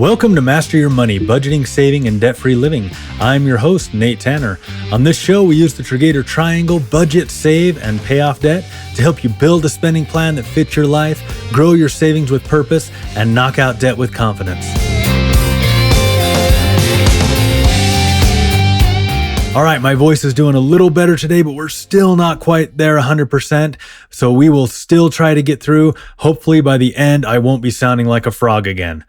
Welcome to Master Your Money, Budgeting, Saving, and Debt-Free Living. I'm your host, Nate Tanner. On this show, we use the Triggator Triangle, budget, save, and pay off debt to help you build a spending plan that fits your life, grow your savings with purpose, and knock out debt with confidence. All right, my voice is doing a little better today, but we're still not quite there 100%, so we will still try to get through. Hopefully by the end, I won't be sounding like a frog again.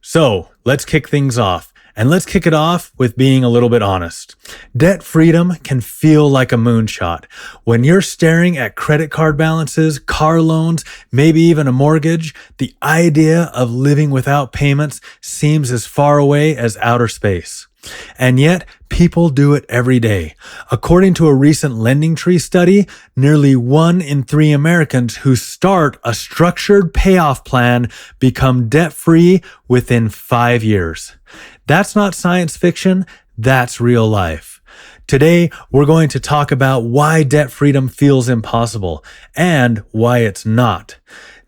So let's kick things off, and let's kick it off with being a little bit honest. Debt freedom can feel like a moonshot. When you're staring at credit card balances, car loans, maybe even a mortgage, the idea of living without payments seems as far away as outer space. And yet, people do it every day. According to a recent LendingTree study, nearly 1 in 3 Americans who start a structured payoff plan become debt-free within 5 years. That's not science fiction, that's real life. Today, we're going to talk about why debt freedom feels impossible and why it's not.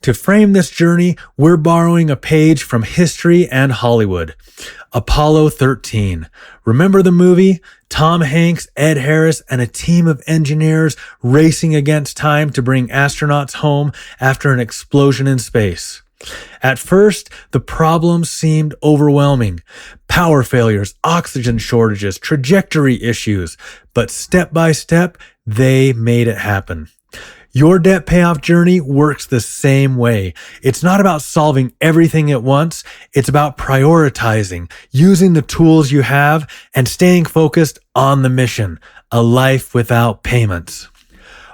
To frame this journey, we're borrowing a page from history and Hollywood. Apollo 13. Remember the movie? Tom Hanks, Ed Harris, and a team of engineers racing against time to bring astronauts home after an explosion in space. At first, the problems seemed overwhelming. Power failures, oxygen shortages, trajectory issues. But step by step, they made it happen. Your debt payoff journey works the same way. It's not about solving everything at once. It's about prioritizing, using the tools you have, and staying focused on the mission, a life without payments.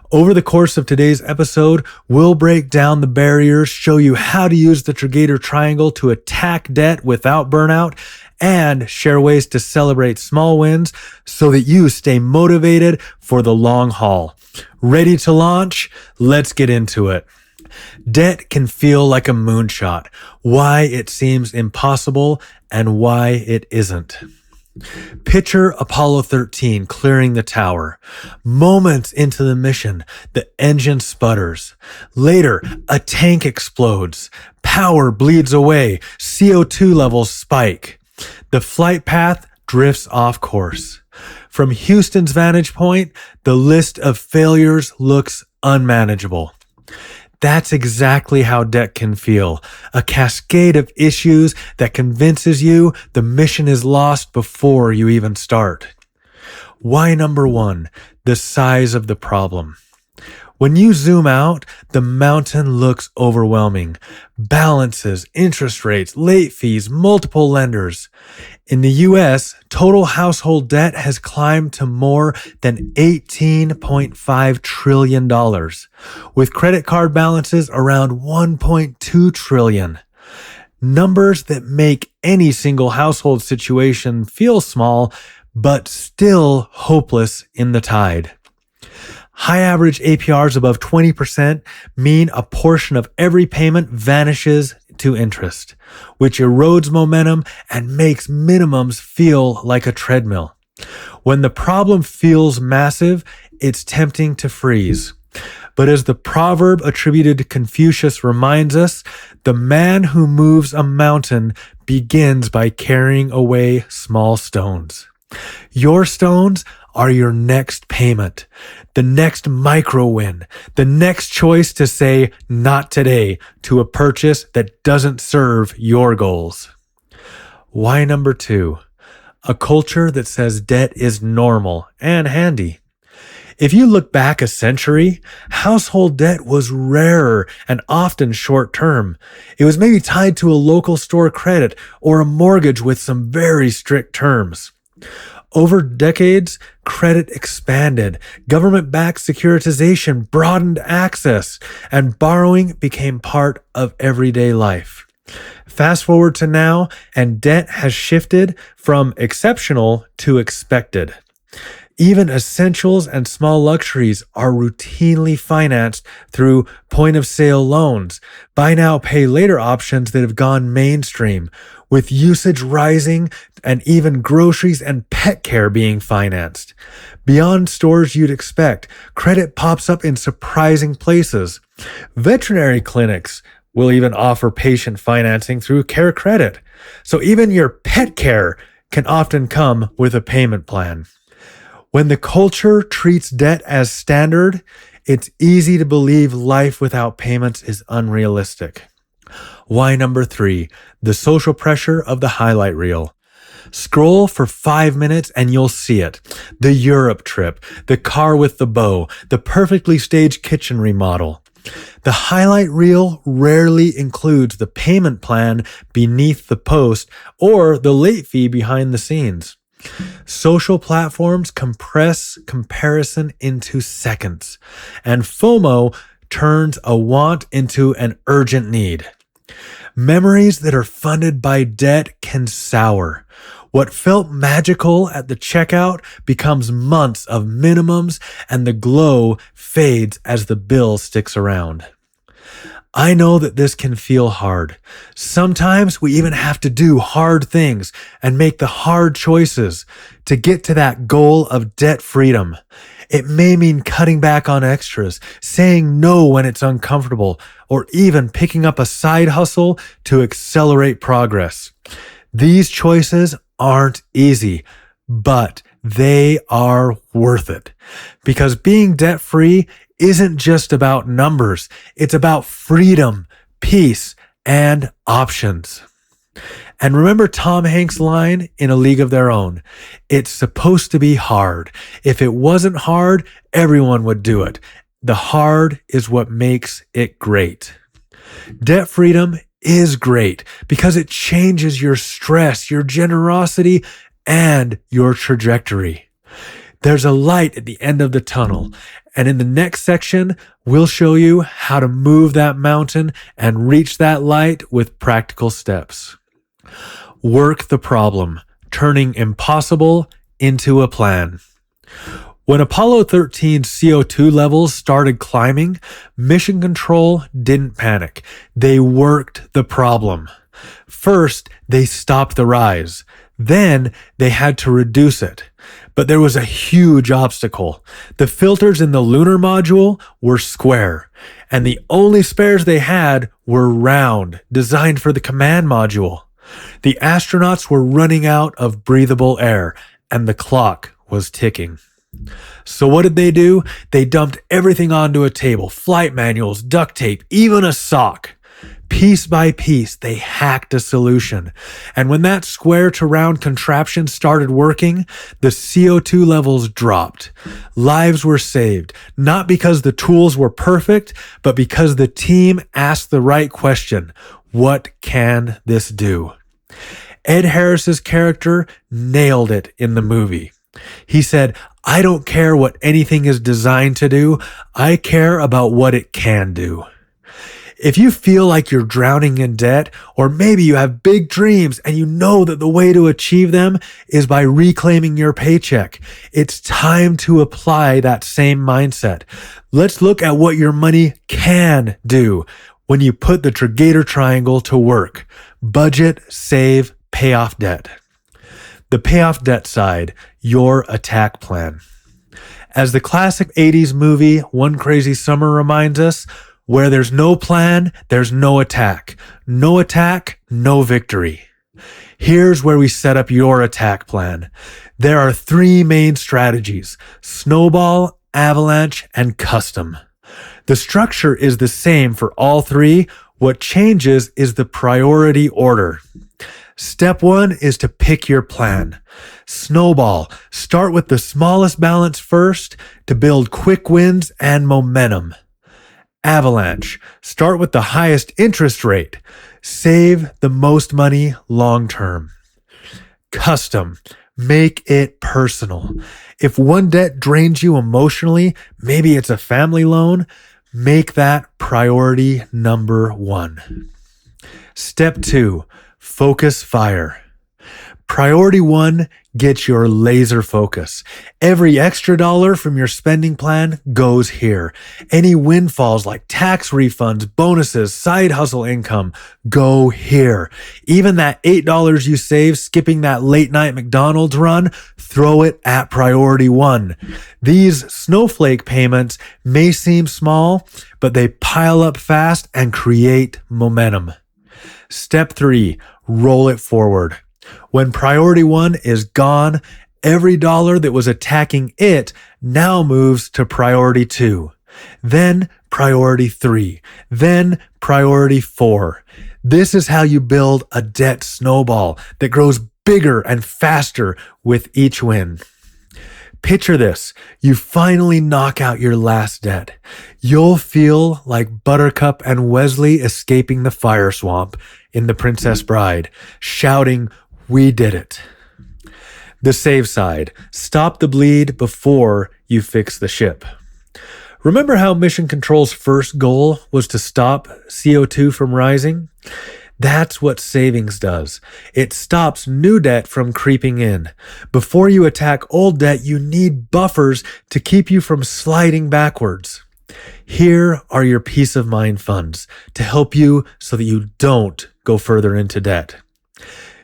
Over the course of today's episode, we'll break down the barriers, show you how to use the Triggator Triangle to attack debt without burnout, and share ways to celebrate small wins so that you stay motivated for the long haul. Ready to launch? Let's get into it. Debt can feel like a moonshot, why it seems impossible and why it isn't. Picture Apollo 13 clearing the tower. Moments into the mission, the engine sputters. Later, a tank explodes. Power bleeds away. CO2 levels spike. The flight path drifts off course. From Houston's vantage point, the list of failures looks unmanageable. That's exactly how debt can feel. A cascade of issues that convinces you the mission is lost before you even start. Why number 1? The size of the problem. When you zoom out, the mountain looks overwhelming. Balances, interest rates, late fees, multiple lenders. In the US, total household debt has climbed to more than $18.5 trillion, with credit card balances around $1.2 trillion. Numbers that make any single household situation feel small, but still hopeless in the tide. High average APRs above 20% mean a portion of every payment vanishes to interest, which erodes momentum and makes minimums feel like a treadmill. When the problem feels massive, it's tempting to freeze. But as the proverb attributed to Confucius reminds us, the man who moves a mountain begins by carrying away small stones. Your stones are your next payment, the next micro win, the next choice to say not today to a purchase that doesn't serve your goals. Why number 2? A culture that says debt is normal and handy. If you look back a century, household debt was rarer and often short-term. It was maybe tied to a local store credit or a mortgage with some very strict terms. Over decades, credit expanded, government-backed securitization broadened access, and borrowing became part of everyday life. Fast forward to now, and debt has shifted from exceptional to expected. Even essentials and small luxuries are routinely financed through point-of-sale loans, buy now, pay later options that have gone mainstream, with usage rising and even groceries and pet care being financed. Beyond stores you'd expect, credit pops up in surprising places. Veterinary clinics, We'll even offer patient financing through Care Credit. So even your pet care can often come with a payment plan. When the culture treats debt as standard, it's easy to believe life without payments is unrealistic. Why number 3, the social pressure of the highlight reel. Scroll for 5 minutes and you'll see it. The Europe trip, the car with the bow, the perfectly staged kitchen remodel. The highlight reel rarely includes the payment plan beneath the post or the late fee behind the scenes. Social platforms compress comparison into seconds, and FOMO turns a want into an urgent need. Memories that are funded by debt can sour. What felt magical at the checkout becomes months of minimums, and the glow fades as the bill sticks around. I know that this can feel hard. Sometimes we even have to do hard things and make the hard choices to get to that goal of debt freedom. It may mean cutting back on extras, saying no when it's uncomfortable, or even picking up a side hustle to accelerate progress. These choices aren't easy, but they are worth it. Because being debt-free isn't just about numbers. It's about freedom, peace, and options. And remember Tom Hanks' line in A League of Their Own. It's supposed to be hard. If it wasn't hard, everyone would do it. The hard is what makes it great. Debt freedom is great because it changes your stress, your generosity, and your trajectory. There's a light at the end of the tunnel. And in the next section, we'll show you how to move that mountain and reach that light with practical steps. Work the problem, turning impossible into a plan. When Apollo 13's CO2 levels started climbing, Mission Control didn't panic. They worked the problem. First, they stopped the rise. Then they had to reduce it. But there was a huge obstacle. The filters in the lunar module were square, and the only spares they had were round, designed for the command module. The astronauts were running out of breathable air, and the clock was ticking. So what did they do? They dumped everything onto a table, flight manuals, duct tape, even a sock. Piece by piece, they hacked a solution. And when that square to round contraption started working, the CO2 levels dropped. Lives were saved, not because the tools were perfect, but because the team asked the right question. What can this do? Ed Harris's character nailed it in the movie. He said, "I don't care what anything is designed to do. I care about what it can do." If you feel like you're drowning in debt, or maybe you have big dreams and you know that the way to achieve them is by reclaiming your paycheck, it's time to apply that same mindset. Let's look at what your money can do when you put the Triggator Triangle to work. Budget, save, pay off debt. The payoff debt side, your attack plan. As the classic 80s movie One Crazy Summer reminds us, where there's no plan, there's no attack. No attack, no victory. Here's where we set up your attack plan. There are 3 main strategies: snowball, avalanche, and custom. The structure is the same for all 3. What changes is the priority order. Step 1 is to pick your plan. Snowball, start with the smallest balance first to build quick wins and momentum. Avalanche, start with the highest interest rate. Save the most money long term. Custom, make it personal. If one debt drains you emotionally, maybe it's a family loan, make that priority number 1. Step 2, focus fire. Priority 1, Get your laser focus. Every extra dollar from your spending plan goes here. Any windfalls like tax refunds, bonuses, side hustle income go here. Even that $8 you save skipping that late night McDonald's run, throw it at priority one. These snowflake payments may seem small, but they pile up fast and create momentum. Step 3, roll it forward. When priority 1 is gone, every dollar that was attacking it now moves to priority 2, then priority 3, then priority 4. This is how you build a debt snowball that grows bigger and faster with each win. Picture this. You finally knock out your last debt. You'll feel like Buttercup and Wesley escaping the fire swamp in The Princess Bride, shouting, "We did it." The save side. Stop the bleed before you fix the ship. Remember how Mission Control's first goal was to stop CO2 from rising? That's what savings does. It stops new debt from creeping in. Before you attack old debt, you need buffers to keep you from sliding backwards. Here are your peace of mind funds to help you so that you don't go further into debt.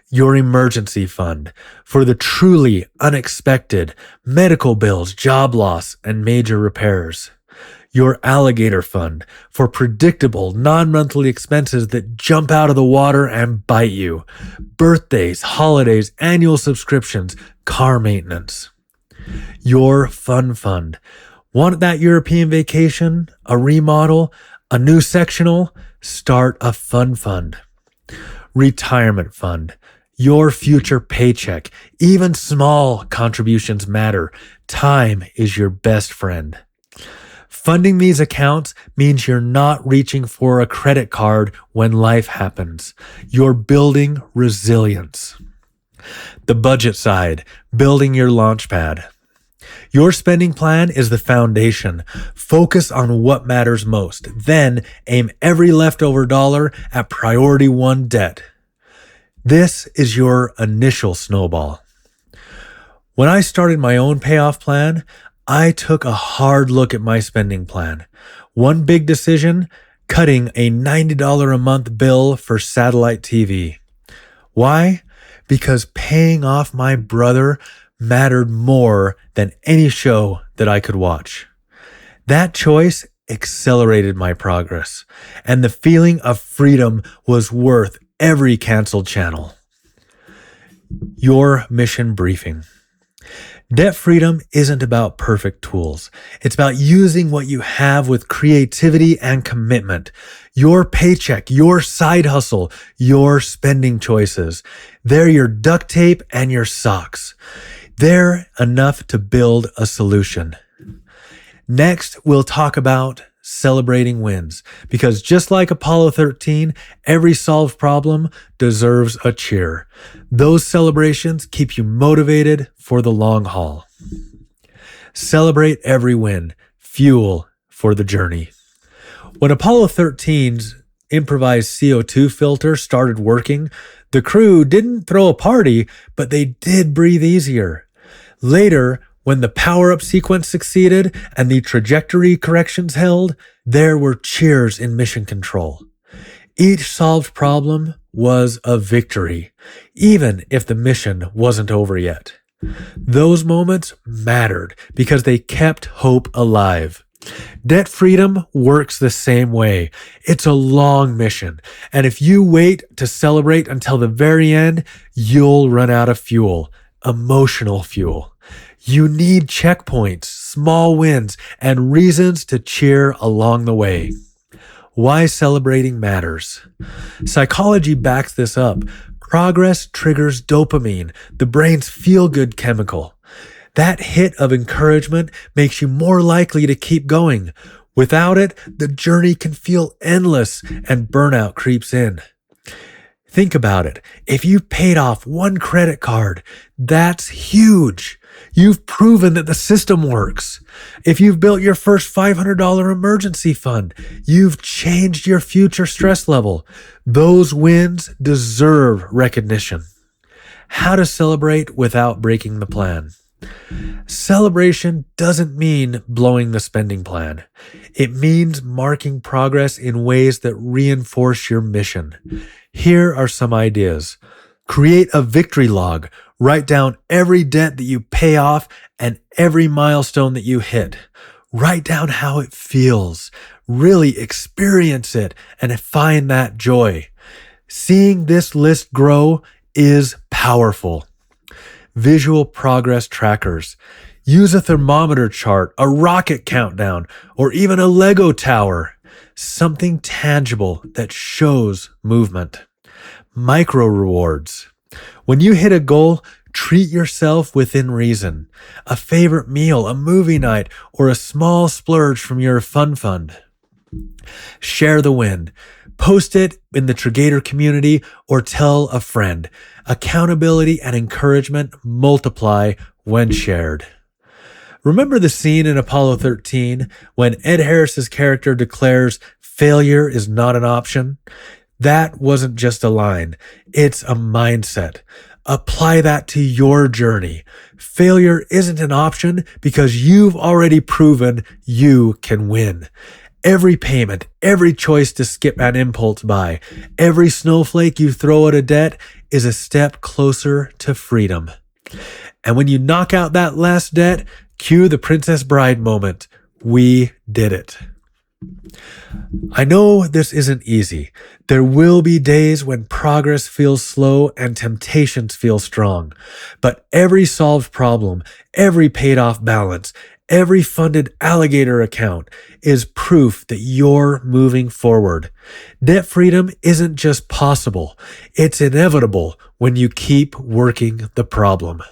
Your emergency fund for the truly unexpected medical bills, job loss, and major repairs. Your alligator fund for predictable non-monthly expenses that jump out of the water and bite you. Birthdays, holidays, annual subscriptions, car maintenance. Your fun fund. Want that European vacation, a remodel, a new sectional? Start a fun fund. Retirement fund. Your future paycheck. Even small contributions matter. Time is your best friend. Funding these accounts means you're not reaching for a credit card when life happens. You're building resilience. The budget side, building your launchpad. Your spending plan is the foundation. Focus on what matters most. Then aim every leftover dollar at priority 1 debt. This is your initial snowball. When I started my own payoff plan, I took a hard look at my spending plan. One big decision, cutting a $90 a month bill for satellite TV. Why? Because paying off my brother mattered more than any show that I could watch. That choice accelerated my progress, and the feeling of freedom was worth every canceled channel. Your mission briefing. Debt freedom isn't about perfect tools. It's about using what you have with creativity and commitment. Your paycheck, your side hustle, your spending choices. They're your duct tape and your socks. They're enough to build a solution. Next, we'll talk about celebrating wins, because just like Apollo 13, every solved problem deserves a cheer. Those celebrations keep you motivated for the long haul. Celebrate every win, fuel for the journey. When Apollo 13's improvised CO2 filter started working, the crew didn't throw a party, but they did breathe easier. Later, when the power-up sequence succeeded and the trajectory corrections held, there were cheers in Mission Control. Each solved problem was a victory, even if the mission wasn't over yet. Those moments mattered because they kept hope alive. Debt freedom works the same way. It's a long mission, and if you wait to celebrate until the very end, you'll run out of fuel, emotional fuel. You need checkpoints, small wins, and reasons to cheer along the way. Why celebrating matters. Psychology backs this up. Progress triggers dopamine, the brain's feel-good chemical. That hit of encouragement makes you more likely to keep going. Without it, the journey can feel endless and burnout creeps in. Think about it. If you paid off one credit card, that's huge. You've proven that the system works. If you've built your first $500 emergency fund, you've changed your future stress level. Those wins deserve recognition. How to celebrate without breaking the plan. Celebration doesn't mean blowing the spending plan. It means marking progress in ways that reinforce your mission. Here are some ideas. Create a victory log. Write down every debt that you pay off and every milestone that you hit. Write down how it feels. Really experience it and find that joy. Seeing this list grow is powerful. Visual progress trackers. Use a thermometer chart, a rocket countdown, or even a Lego tower. Something tangible that shows movement. Micro rewards. When you hit a goal, treat yourself within reason. A favorite meal, a movie night, or a small splurge from your fun fund. Share the win. Post it in the Triggator community or tell a friend. Accountability and encouragement multiply when shared. Remember the scene in Apollo 13 when Ed Harris's character declares failure is not an option? That wasn't just a line. It's a mindset. Apply that to your journey. Failure isn't an option because you've already proven you can win. Every payment, every choice to skip an impulse buy, every snowflake you throw at a debt is a step closer to freedom. And when you knock out that last debt, cue the Princess Bride moment. We did it. I know this isn't easy. There will be days when progress feels slow and temptations feel strong. But every solved problem, every paid off balance, every funded alligator account is proof that you're moving forward. Debt freedom isn't just possible, it's inevitable when you keep working the problem.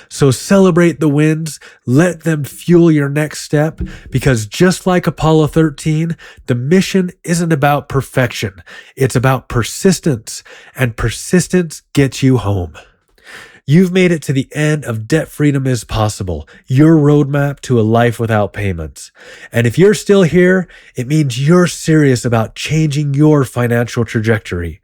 So celebrate the wins, let them fuel your next step, because just like Apollo 13, the mission isn't about perfection, it's about persistence, and persistence gets you home. You've made it to the end of Debt Freedom is Possible, your roadmap to a life without payments. And if you're still here, it means you're serious about changing your financial trajectory.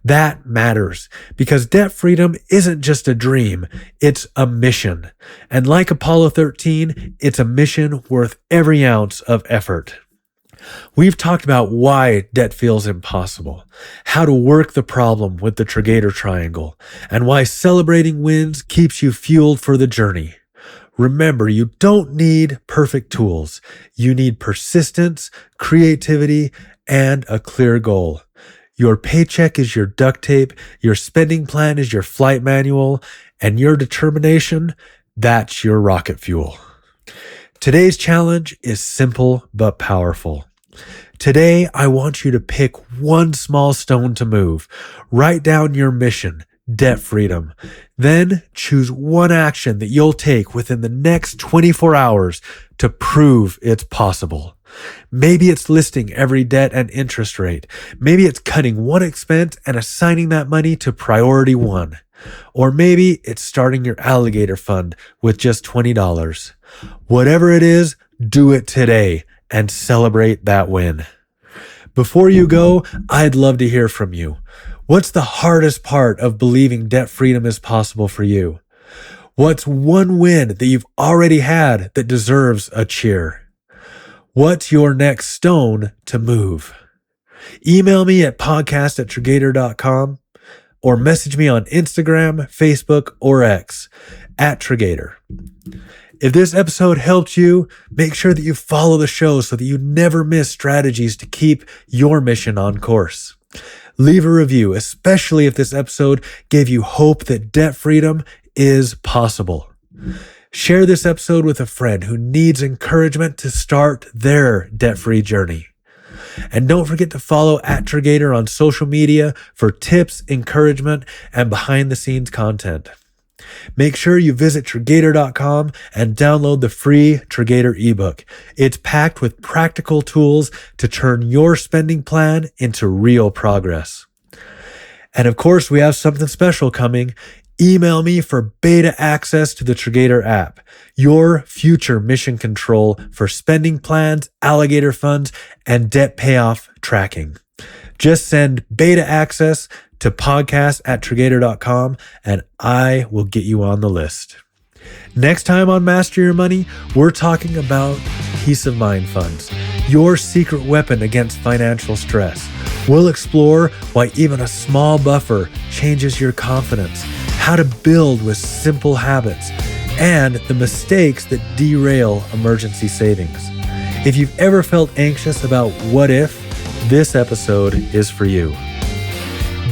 That matters because debt freedom isn't just a dream, it's a mission. And like Apollo 13, it's a mission worth every ounce of effort. We've talked about why debt feels impossible, how to work the problem with the Triggator Triangle, and why celebrating wins keeps you fueled for the journey. Remember, you don't need perfect tools. You need persistence, creativity, and a clear goal. Your paycheck is your duct tape, your spending plan is your flight manual, and your determination, that's your rocket fuel. Today's challenge is simple but powerful. Today, I want you to pick one small stone to move. Write down your mission, debt freedom. Then choose one action that you'll take within the next 24 hours to prove it's possible. Maybe it's listing every debt and interest rate. Maybe it's cutting one expense and assigning that money to priority one. Or maybe it's starting your alligator fund with just $20. Whatever it is, do it today and celebrate that win. Before you go, I'd love to hear from you. What's the hardest part of believing debt freedom is possible for you? What's one win that you've already had that deserves a cheer? What's your next stone to move? Email me at podcast@Triggator.com or message me on Instagram, Facebook, or X @Triggator. If this episode helped you, make sure that you follow the show so that you never miss strategies to keep your mission on course. Leave a review, especially if this episode gave you hope that debt freedom is possible. Share this episode with a friend who needs encouragement to start their debt-free journey. And don't forget to follow @Triggator on social media for tips, encouragement, and behind-the-scenes content. Make sure you visit Triggator.com and download the free Triggator ebook. It's packed with practical tools to turn your spending plan into real progress. And of course, we have something special coming. Email me for beta access to the Triggator app, your future mission control for spending plans, alligator funds, and debt payoff tracking. Just send beta access to podcast@Triggator.com and I will get you on the list. Next time on Master Your Money, we're talking about peace of mind funds, your secret weapon against financial stress. We'll explore why even a small buffer changes your confidence, how to build with simple habits, and the mistakes that derail emergency savings. If you've ever felt anxious about what if, this episode is for you.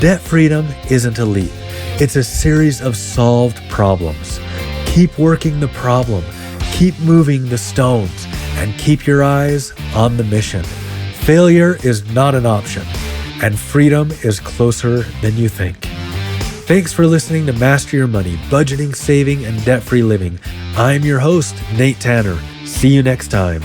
Debt freedom isn't a leap. It's a series of solved problems. Keep working the problem, keep moving the stones, and keep your eyes on the mission. Failure is not an option, and freedom is closer than you think. Thanks for listening to Master Your Money, Budgeting, Saving, and Debt-Free Living. I'm your host, Nate Tanner. See you next time.